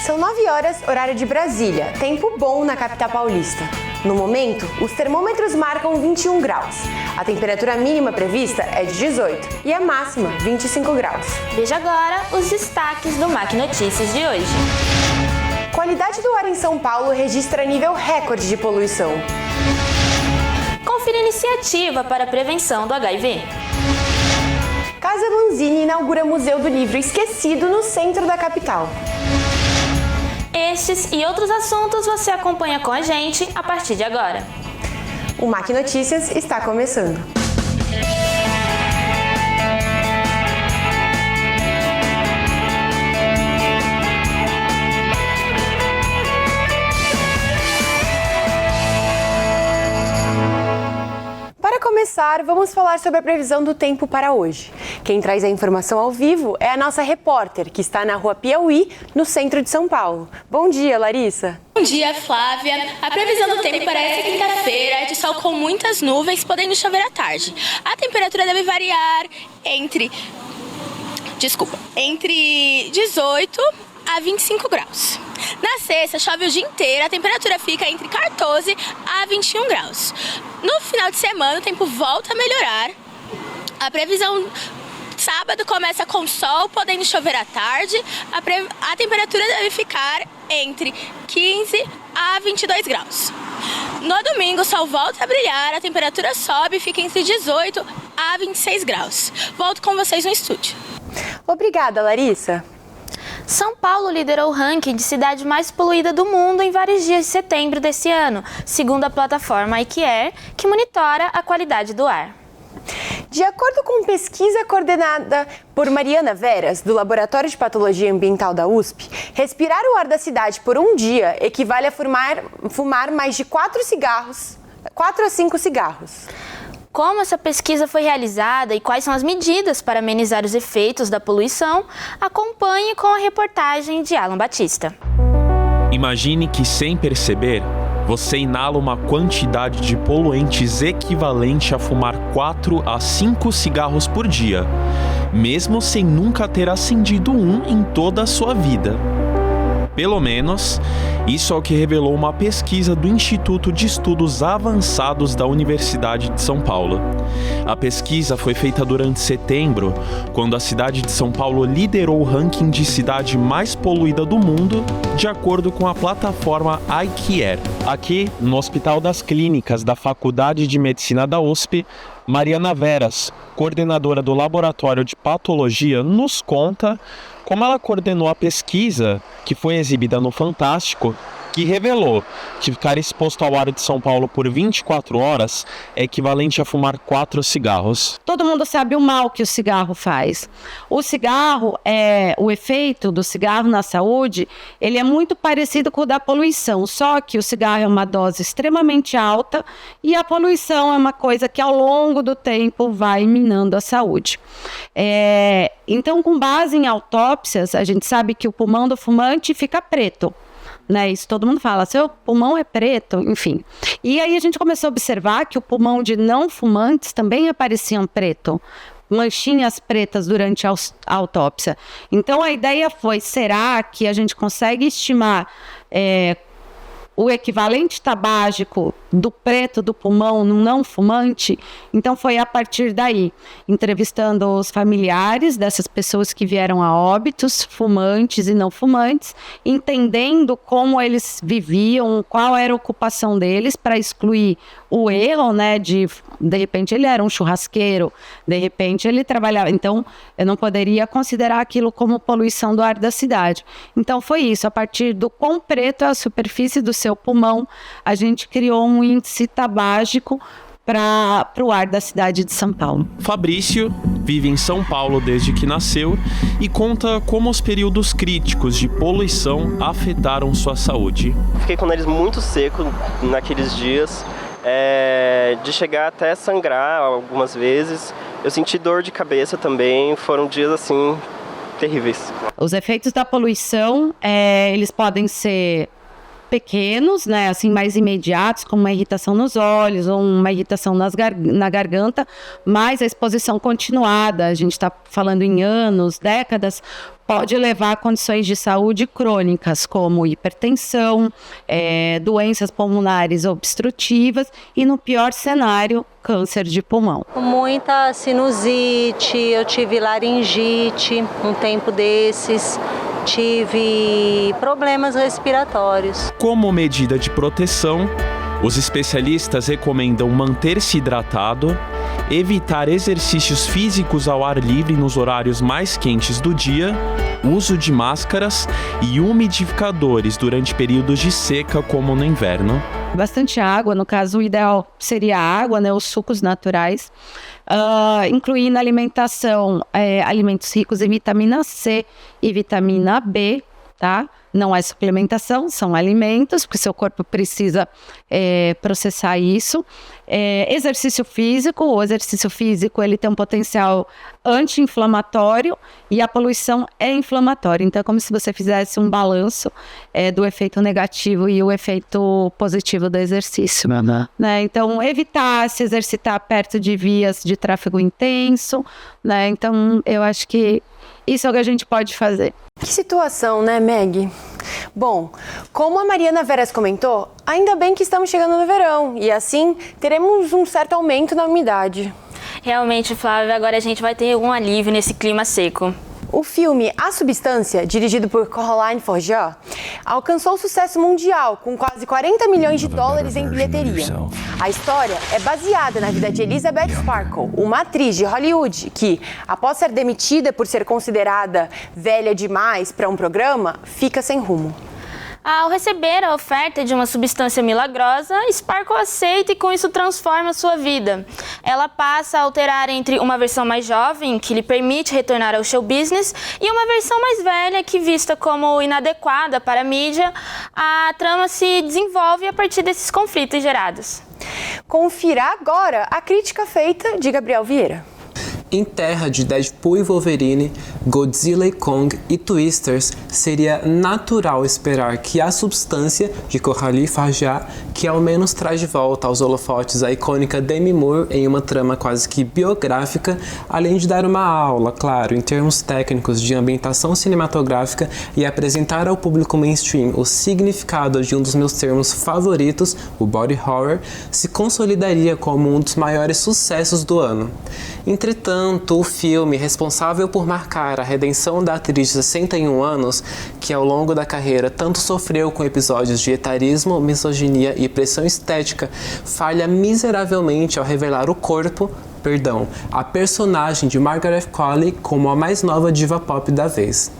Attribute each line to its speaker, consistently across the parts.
Speaker 1: São 9 horas, horário de Brasília. Tempo bom na capital paulista. No momento, os termômetros marcam 21 graus. A temperatura mínima prevista é de 18 e a máxima 25 graus.
Speaker 2: Veja agora os destaques do MAC Notícias de hoje.
Speaker 1: Qualidade do ar em São Paulo registra nível recorde de poluição.
Speaker 2: Confira iniciativa para a prevenção do HIV.
Speaker 1: Casa Lanzini inaugura Museu do Livro Esquecido no centro da capital.
Speaker 2: Estes e outros assuntos você acompanha com a gente a partir de agora.
Speaker 1: O MAC Notícias está começando. Para começar, vamos falar sobre a previsão do tempo para hoje. Quem traz a informação ao vivo é a nossa repórter, que está na Rua Piauí, no centro de São Paulo. Bom dia, Larissa.
Speaker 3: Bom dia, Flávia. A previsão do tempo para esta quinta-feira é de sol com muitas nuvens, podendo chover à tarde. A temperatura deve variar entre 18 a 25 graus. Na sexta, chove o dia inteiro, a temperatura fica entre 14 a 21 graus. No final de semana, o tempo volta a melhorar. A previsão sábado começa com sol, podendo chover à tarde. A temperatura deve ficar entre 15 a 22 graus. No domingo, o sol volta a brilhar, a temperatura sobe e fica entre 18 a 26 graus. Volto com vocês no estúdio.
Speaker 1: Obrigada, Larissa.
Speaker 2: São Paulo liderou o ranking de cidade mais poluída do mundo em vários dias de setembro desse ano, segundo a plataforma iQair, que monitora a qualidade do ar.
Speaker 1: De acordo com pesquisa coordenada por Mariana Veras, do Laboratório de Patologia Ambiental da USP, respirar o ar da cidade por um dia equivale a fumar mais de 4 a 5 cigarros.
Speaker 2: Como essa pesquisa foi realizada e quais são as medidas para amenizar os efeitos da poluição, acompanhe com a reportagem de Alan Batista.
Speaker 4: Imagine que, sem perceber, você inala uma quantidade de poluentes equivalente a fumar 4 a 5 cigarros por dia, mesmo sem nunca ter acendido um em toda a sua vida. Pelo menos, isso é o que revelou uma pesquisa do Instituto de Estudos Avançados da Universidade de São Paulo. A pesquisa foi feita durante setembro, quando a cidade de São Paulo liderou o ranking de cidade mais poluída do mundo, de acordo com a plataforma iQair. Aqui, no Hospital das Clínicas da Faculdade de Medicina da USP, Mariana Veras, coordenadora do Laboratório de Patologia, nos conta como ela coordenou a pesquisa que foi exibida no Fantástico, que revelou que ficar exposto ao ar de São Paulo por 24 horas é equivalente a fumar 4 cigarros.
Speaker 5: Todo mundo sabe o mal que o cigarro faz. O efeito do cigarro na saúde, ele é muito parecido com o da poluição, só que o cigarro é uma dose extremamente alta e a poluição é uma coisa que ao longo do tempo vai minando a saúde. Então, com base em autópsias, a gente sabe que o pulmão do fumante fica preto. Isso todo mundo fala, seu pulmão é preto, enfim. E aí a gente começou a observar que o pulmão de não fumantes também apareciam preto, manchinhas pretas durante a autópsia. Então a ideia foi, será que a gente consegue estimar o equivalente tabágico do preto do pulmão no não fumante? Então foi a partir daí, entrevistando os familiares dessas pessoas que vieram a óbitos, fumantes e não fumantes, entendendo como eles viviam, qual era a ocupação deles, para excluir o erro, de repente ele era um churrasqueiro, de repente ele trabalhava, então eu não poderia considerar aquilo como poluição do ar da cidade. Então foi isso, a partir do quão preto é a superfície do seu pulmão, a gente criou um índice tabágico para o ar da cidade de São Paulo.
Speaker 4: Fabrício vive em São Paulo desde que nasceu e conta como os períodos críticos de poluição afetaram sua saúde.
Speaker 6: Fiquei com o nariz muito seco naqueles dias, de chegar até sangrar algumas vezes. Eu senti dor de cabeça também, foram dias assim terríveis.
Speaker 5: Os efeitos da poluição, eles podem ser pequenos, né, assim, mais imediatos, como uma irritação nos olhos ou uma irritação na garganta, mas a exposição continuada, a gente está falando em anos, décadas, pode levar a condições de saúde crônicas, como hipertensão, doenças pulmonares obstrutivas e, no pior cenário, câncer de pulmão.
Speaker 7: Muita sinusite, eu tive laringite um tempo desses, tive problemas respiratórios.
Speaker 4: Como medida de proteção, os especialistas recomendam manter-se hidratado, evitar exercícios físicos ao ar livre nos horários mais quentes do dia, uso de máscaras e umidificadores durante períodos de seca, como no inverno.
Speaker 5: Bastante água, no caso o ideal seria a água, né, os sucos naturais. Incluir na alimentação alimentos ricos em vitamina C e vitamina B, tá? Não é suplementação, são alimentos, porque seu corpo precisa processar isso. Exercício físico, o exercício físico ele tem um potencial anti-inflamatório e a poluição é inflamatória. Então é como se você fizesse um balanço do efeito negativo e o efeito positivo do exercício. Né? Então evitar se exercitar perto de vias de tráfego intenso, né? Então eu acho que isso é o que a gente pode fazer.
Speaker 1: Que situação, né, Meg? Bom, como a Mariana Veras comentou, ainda bem que estamos chegando no verão e assim teremos um certo aumento na umidade.
Speaker 2: Realmente, Flávia, agora a gente vai ter um alívio nesse clima seco.
Speaker 1: O filme A Substância, dirigido por Caroline Forget, alcançou sucesso mundial com quase 40 milhões de dólares em bilheteria. A história é baseada na vida de Elizabeth Sparkle, uma atriz de Hollywood que, após ser demitida por ser considerada velha demais para um programa, fica sem rumo.
Speaker 2: Ao receber a oferta de uma substância milagrosa, Sparkle aceita e com isso transforma sua vida. Ela passa a alterar entre uma versão mais jovem, que lhe permite retornar ao show business, e uma versão mais velha, que vista como inadequada para a mídia, a trama se desenvolve a partir desses conflitos gerados.
Speaker 1: Confira agora a crítica feita de Gabriel Vieira.
Speaker 8: Em terra de Deadpool e Wolverine, Godzilla e Kong e Twisters, seria natural esperar que A Substância, de Coralie Farjat, que ao menos traz de volta aos holofotes a icônica Demi Moore em uma trama quase que biográfica, além de dar uma aula, claro, em termos técnicos de ambientação cinematográfica e apresentar ao público mainstream o significado de um dos meus termos favoritos, o body horror, se consolidaria como um dos maiores sucessos do ano. Entretanto, o filme, responsável por marcar a redenção da atriz de 61 anos, que ao longo da carreira tanto sofreu com episódios de etarismo, misoginia e pressão estética, falha miseravelmente ao revelar a personagem de Margaret Qualley como a mais nova diva pop da vez.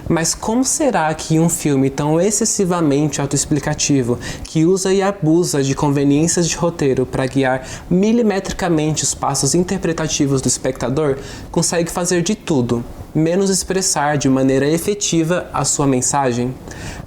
Speaker 8: Mas como será que um filme tão excessivamente autoexplicativo, que usa e abusa de conveniências de roteiro para guiar milimetricamente os passos interpretativos do espectador, consegue fazer de tudo, menos expressar de maneira efetiva a sua mensagem?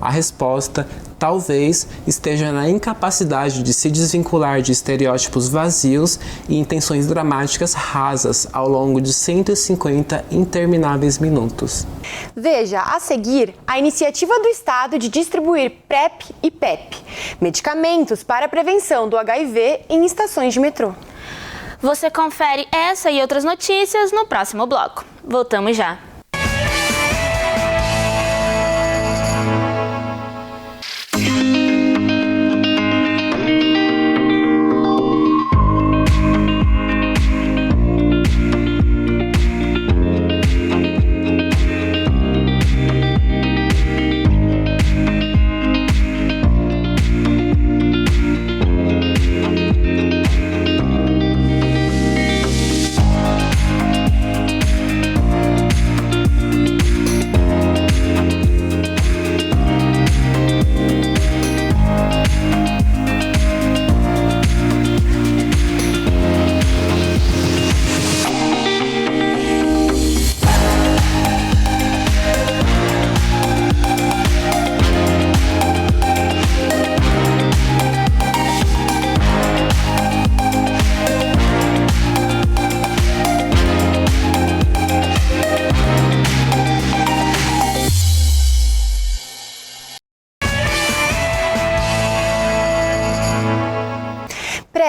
Speaker 8: A resposta talvez esteja na incapacidade de se desvincular de estereótipos vazios e intenções dramáticas rasas ao longo de 150 intermináveis minutos.
Speaker 1: Veja a seguir a iniciativa do Estado de distribuir PrEP e PEP, medicamentos para a prevenção do HIV em estações de metrô.
Speaker 2: Você confere essa e outras notícias no próximo bloco. Voltamos já.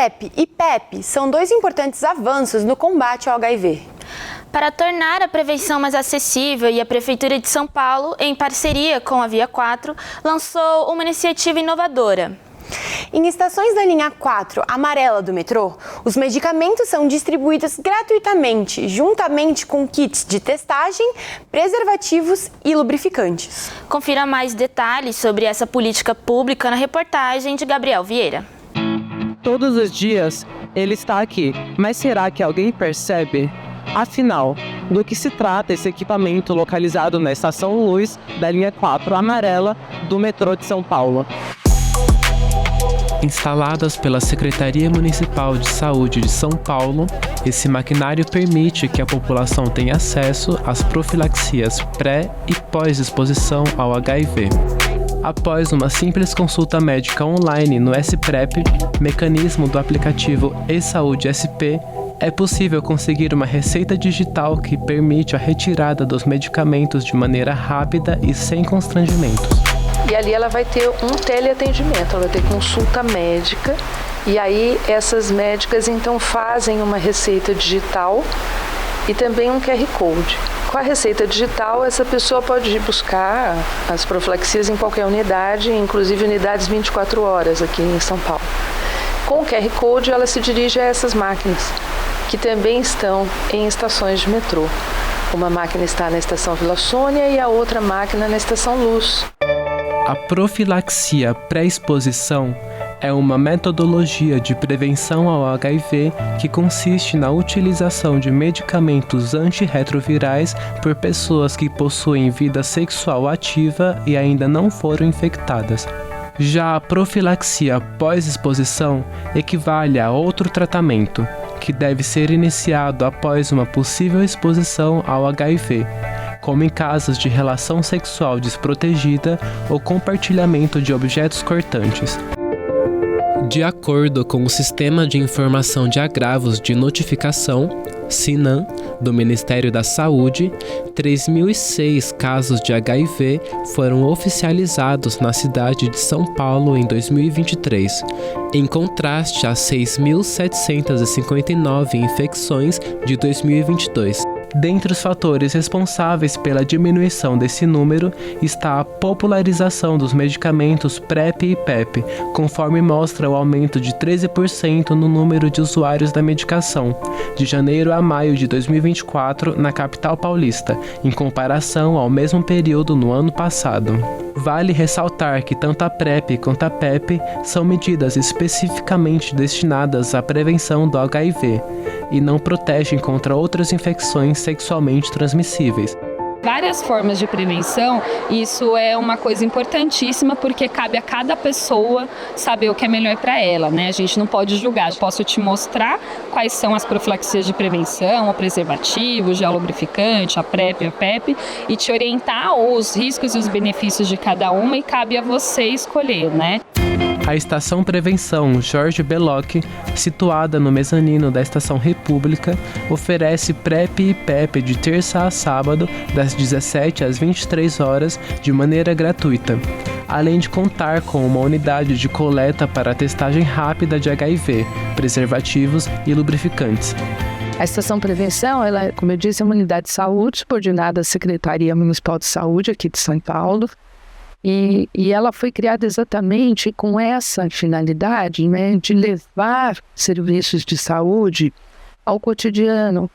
Speaker 1: PrEP e PEP são 2 importantes avanços no combate ao HIV.
Speaker 2: Para tornar a prevenção mais acessível, e a Prefeitura de São Paulo, em parceria com a Via 4, lançou uma iniciativa inovadora.
Speaker 1: Em estações da linha 4 amarela do metrô, os medicamentos são distribuídos gratuitamente, juntamente com kits de testagem, preservativos e lubrificantes.
Speaker 2: Confira mais detalhes sobre essa política pública na reportagem de Gabriel Vieira.
Speaker 9: Todos os dias ele está aqui, mas será que alguém percebe? Afinal, do que se trata esse equipamento localizado na Estação Luz da linha 4 amarela do metrô de São Paulo?
Speaker 8: Instaladas pela Secretaria Municipal de Saúde de São Paulo, esse maquinário permite que a população tenha acesso às profilaxias pré- e pós-exposição ao HIV. Após uma simples consulta médica online no SPrep, mecanismo do aplicativo eSaúde SP, é possível conseguir uma receita digital que permite a retirada dos medicamentos de maneira rápida e sem constrangimentos.
Speaker 10: E ali ela vai ter um teleatendimento, ela vai ter consulta médica, e aí essas médicas então fazem uma receita digital e também um QR Code. Com a receita digital, essa pessoa pode ir buscar as profilaxias em qualquer unidade, inclusive unidades 24 horas aqui em São Paulo. Com o QR Code, ela se dirige a essas máquinas, que também estão em estações de metrô. Uma máquina está na Estação Vila Sônia e a outra máquina na Estação Luz.
Speaker 8: A profilaxia pré-exposição é uma metodologia de prevenção ao HIV que consiste na utilização de medicamentos antirretrovirais por pessoas que possuem vida sexual ativa e ainda não foram infectadas. Já a profilaxia pós-exposição equivale a outro tratamento, que deve ser iniciado após uma possível exposição ao HIV, como em casos de relação sexual desprotegida ou compartilhamento de objetos cortantes. De acordo com o Sistema de Informação de Agravos de Notificação, SINAM, do Ministério da Saúde, 3.006 casos de HIV foram oficializados na cidade de São Paulo em 2023, em contraste a 6.759 infecções de 2022. Dentre os fatores responsáveis pela diminuição desse número está a popularização dos medicamentos PrEP e PEP, conforme mostra o aumento de 13% no número de usuários da medicação, de janeiro a maio de 2024 na capital paulista, em comparação ao mesmo período no ano passado. Vale ressaltar que tanto a PrEP quanto a PEP são medidas especificamente destinadas à prevenção do HIV e não protegem contra outras infecções sexualmente transmissíveis.
Speaker 11: Várias formas de prevenção, isso é uma coisa importantíssima porque cabe a cada pessoa saber o que é melhor para ela, né? A gente não pode julgar. Eu posso te mostrar quais são as profilaxias de prevenção, o preservativo, o gel lubrificante, a PrEP, a PEP, e te orientar os riscos e os benefícios de cada uma e cabe a você escolher, né?
Speaker 8: A Estação Prevenção Jorge Belloc, situada no mezanino da Estação República, oferece PrEP e PEP de terça a sábado, das 17 às 23 horas, de maneira gratuita, além de contar com uma unidade de coleta para a testagem rápida de HIV, preservativos e lubrificantes.
Speaker 10: A Estação Prevenção, ela, como eu disse, é uma unidade de saúde subordinada à Secretaria Municipal de Saúde aqui de São Paulo. E ela foi criada exatamente com essa finalidade, né, de levar serviços de saúde ao cotidiano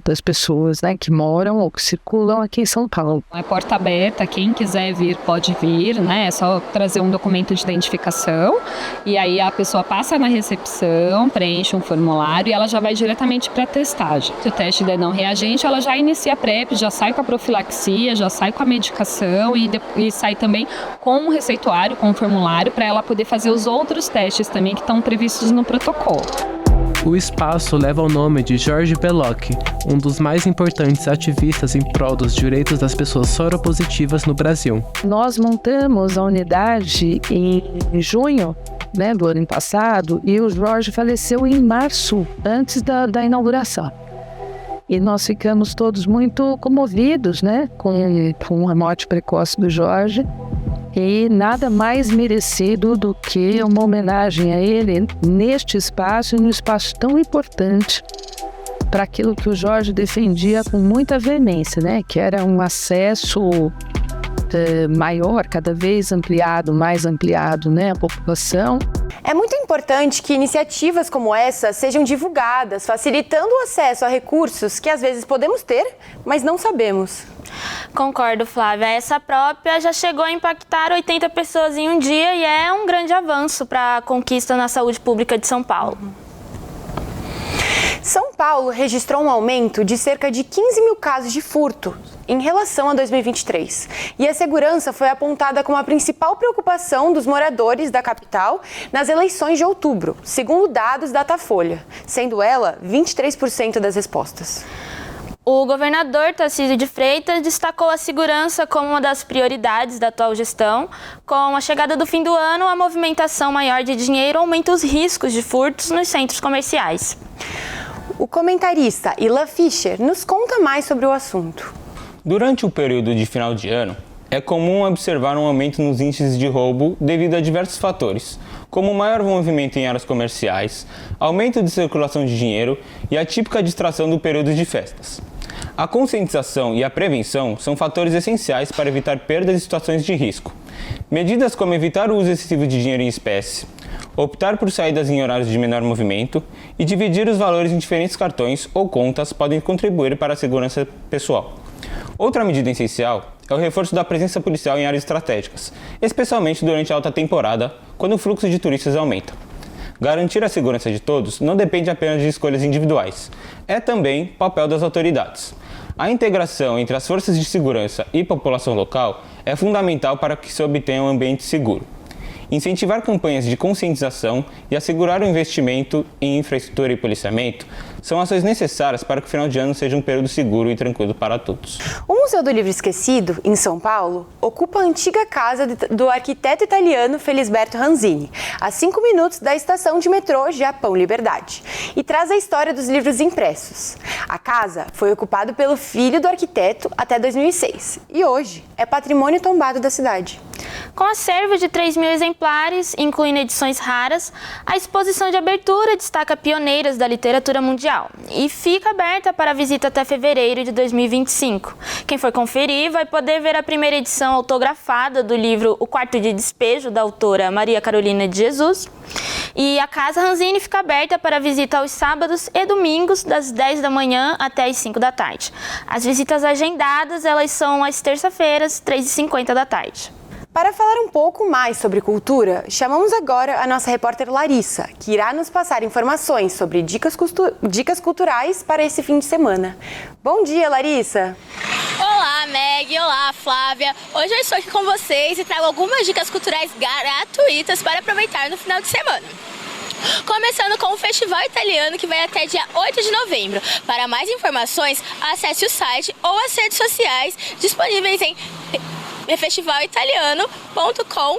Speaker 10: das pessoas, né, que moram ou que circulam aqui em São Paulo.
Speaker 11: É porta aberta, quem quiser vir pode vir, né? É só trazer um documento de identificação e aí a pessoa passa na recepção, preenche um formulário e ela já vai diretamente para a testagem. Se o teste der não reagente, ela já inicia a PrEP, já sai com a profilaxia, já sai com a medicação e sai também com um receituário, com um formulário para ela poder fazer os outros testes também que estão previstos no protocolo.
Speaker 8: O espaço leva o nome de Jorge Belloc, um dos mais importantes ativistas em prol dos direitos das pessoas soropositivas no Brasil.
Speaker 10: Nós montamos a unidade em junho, né, do ano passado, e o Jorge faleceu em março, antes da inauguração. E nós ficamos todos muito comovidos, né, com a morte precoce do Jorge. E nada mais merecido do que uma homenagem a ele neste espaço, num espaço tão importante para aquilo que o Jorge defendia com muita veemência, né? Que era um acesso maior, cada vez mais ampliado, né? A população.
Speaker 1: É muito importante que iniciativas como essa sejam divulgadas, facilitando o acesso a recursos que às vezes podemos ter, mas não sabemos.
Speaker 2: Concordo, Flávia. Essa própria já chegou a impactar 80 pessoas em um dia e é um grande avanço para a conquista na saúde pública de São Paulo.
Speaker 1: São Paulo registrou um aumento de cerca de 15 mil casos de furto em relação a 2023. E a segurança foi apontada como a principal preocupação dos moradores da capital nas eleições de outubro, segundo dados da Datafolha, sendo ela 23% das respostas.
Speaker 2: O governador Tarcísio de Freitas destacou a segurança como uma das prioridades da atual gestão. Com a chegada do fim do ano, a movimentação maior de dinheiro aumenta os riscos de furtos nos centros comerciais.
Speaker 1: O comentarista Ilan Fischer nos conta mais sobre o assunto.
Speaker 12: Durante o período de final de ano, é comum observar um aumento nos índices de roubo devido a diversos fatores, como maior movimento em áreas comerciais, aumento de circulação de dinheiro e a típica distração do período de festas. A conscientização e a prevenção são fatores essenciais para evitar perdas e situações de risco. Medidas como evitar o uso excessivo de dinheiro em espécie, optar por saídas em horários de menor movimento e dividir os valores em diferentes cartões ou contas podem contribuir para a segurança pessoal. Outra medida essencial é o reforço da presença policial em áreas estratégicas, especialmente durante a alta temporada, quando o fluxo de turistas aumenta. Garantir a segurança de todos não depende apenas de escolhas individuais, é também papel das autoridades. A integração entre as forças de segurança e população local é fundamental para que se obtenha um ambiente seguro. Incentivar campanhas de conscientização e assegurar o investimento em infraestrutura e policiamento são ações necessárias para que o final de ano seja um período seguro e tranquilo para todos.
Speaker 1: O Museu do Livro Esquecido, em São Paulo, ocupa a antiga casa do arquiteto italiano Felisberto Ranzini, a 5 minutos da estação de metrô Japão Liberdade, e traz a história dos livros impressos. A casa foi ocupada pelo filho do arquiteto até 2006 e hoje é patrimônio tombado da cidade.
Speaker 2: Com acervo de 3 mil exemplares, incluindo edições raras, a exposição de abertura destaca pioneiras da literatura mundial e fica aberta para visita até fevereiro de 2025. Quem for conferir vai poder ver a primeira edição autografada do livro O Quarto de Despejo, da autora Maria Carolina de Jesus. E a Casa Ranzini fica aberta para visita aos sábados e domingos, das 10 da manhã até as 5 da tarde. As visitas agendadas, elas são às terça-feiras, 3h50 da tarde.
Speaker 1: Para falar um pouco mais sobre cultura, chamamos agora a nossa repórter Larissa, que irá nos passar informações sobre dicas culturais para esse fim de semana. Bom dia, Larissa!
Speaker 3: Olá, Meg! Olá, Flávia! Hoje eu estou aqui com vocês e trago algumas dicas culturais gratuitas para aproveitar no final de semana. Começando com o Festival Italiano, que vai até dia 8 de novembro. Para mais informações, acesse o site ou as redes sociais disponíveis em festivalitaliano.com.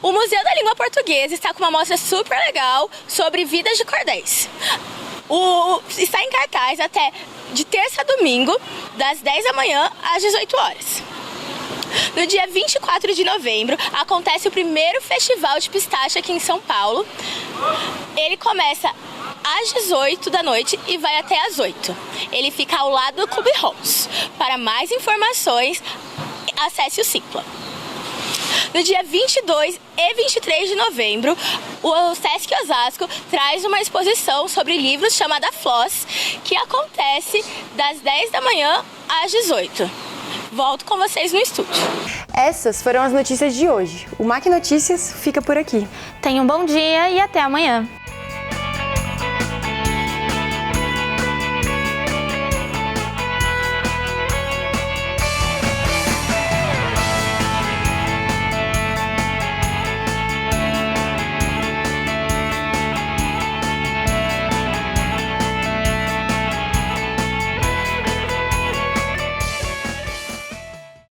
Speaker 3: O Museu da Língua Portuguesa está com uma mostra super legal sobre vidas de cordéis. Está em cartaz até de terça a domingo, das 10 da manhã às 18 horas. No dia 24 de novembro, acontece o primeiro festival de pistache aqui em São Paulo. Ele começa às 18 da noite e vai até às 8. Ele fica ao lado do Clube Rose. Para mais informações, acesse o Simpla. No dia 22 e 23 de novembro, o Sesc Osasco traz uma exposição sobre livros chamada Floss, que acontece das 10 da manhã às 18. Volto com vocês no estúdio.
Speaker 1: Essas foram as notícias de hoje. O MAC Notícias fica por aqui.
Speaker 2: Tenha um bom dia e até amanhã.